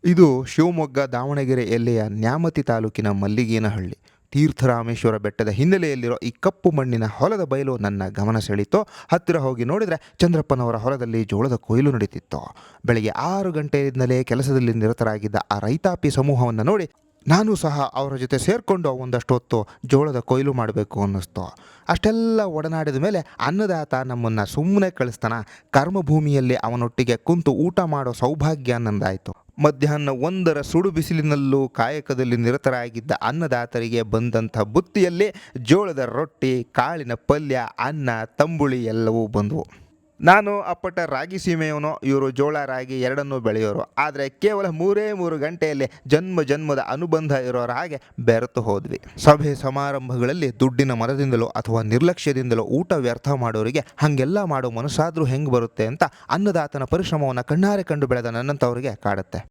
ಇದು ಶಿವಮೊಗ್ಗ ದಾವಣಗೆರೆ ಎಲ್ಲೆಯ ನ್ಯಾಮತಿ ತಾಲೂಕಿನ ಮಲ್ಲಿಗೇನಹಳ್ಳಿ. ತೀರ್ಥರಾಮೇಶ್ವರ ಬೆಟ್ಟದ ಹಿನ್ನೆಲೆಯಲ್ಲಿರೋ ಈ ಕಪ್ಪು ಮಣ್ಣಿನ ಹೊಲದ ಬಯಲು ನನ್ನ ಗಮನ ಸೆಳೀತು. ಹತ್ತಿರ ಹೋಗಿ ನೋಡಿದರೆ ಚಂದ್ರಪ್ಪನವರ ಹೊಲದಲ್ಲಿ ಜೋಳದ ಕೊಯ್ಲು ನಡೀತಿತ್ತು. ಬೆಳಗ್ಗೆ 6 ಗಂಟೆಯಿಂದಲೇ ಕೆಲಸದಲ್ಲಿ ನಿರತರಾಗಿದ್ದ ಆ ರೈತಾಪಿ ಸಮೂಹವನ್ನು ನೋಡಿ ನಾನು ಸಹ ಅವರ ಜೊತೆ ಸೇರಿಕೊಂಡು ಒಂದಷ್ಟು ಹೊತ್ತು ಜೋಳದ ಕೊಯ್ಲು ಮಾಡಬೇಕು ಅನ್ನಿಸ್ತು. ಅಷ್ಟೆಲ್ಲ ಒಡನಾಡಿದ ಮೇಲೆ ಅನ್ನದಾತ ನಮ್ಮನ್ನು ಸುಮ್ಮನೆ ಕಳಿಸ್ತಾನ, ಕರ್ಮಭೂಮಿಯಲ್ಲಿ ಅವನೊಟ್ಟಿಗೆ ಕುಂತು ಊಟ ಮಾಡೋ ಸೌಭಾಗ್ಯ ನಂದಾಯಿತು. ಮಧ್ಯಾಹ್ನ 1ರ ಸುಡು ಬಿಸಿಲಿನಲ್ಲೂ ಕಾಯಕದಲ್ಲಿ ನಿರತರಾಗಿದ್ದ ಅನ್ನದಾತರಿಗೆ ಬಂದಂಥ ಬುತ್ತಿಯಲ್ಲಿ ಜೋಳದ ರೊಟ್ಟಿ, ಕಾಳಿನ ಪಲ್ಯ, ಅನ್ನ, ತಂಬುಳಿ ಎಲ್ಲವೂ ಬಂದವು. ನಾನು ಅಪ್ಪಟ ರಾಗಿ ಸೀಮೆಯವನು, ಇವರು ಜೋಳ ರಾಗಿ ಎರಡನ್ನೂ ಬೆಳೆಯೋರು. ಆದರೆ ಕೇವಲ 3 ಗಂಟೆಯಲ್ಲಿ ಜನ್ಮ ಜನ್ಮದ ಅನುಬಂಧ ಇರೋರ ಹಾಗೆ ಬೆರೆತು ಹೋದ್ವಿ. ಸಭೆ ಸಮಾರಂಭಗಳಲ್ಲಿ ದುಡ್ಡಿನ ಮರದಿಂದಲೋ ಅಥವಾ ನಿರ್ಲಕ್ಷ್ಯದಿಂದಲೋ ಊಟ ವ್ಯರ್ಥ ಮಾಡೋರಿಗೆ ಹಾಗೆಲ್ಲ ಮಾಡೋ ಮನಸ್ಸಾದ್ರೂ ಹೆಂಗೆ ಬರುತ್ತೆ ಅಂತ ಅನ್ನದಾತನ ಪರಿಶ್ರಮವನ್ನು ಕಣ್ಣಾರೆ ಕಂಡು ಬೆಳೆದ ನನ್ನಂಥವ್ರಿಗೆ ಕಾಡುತ್ತೆ.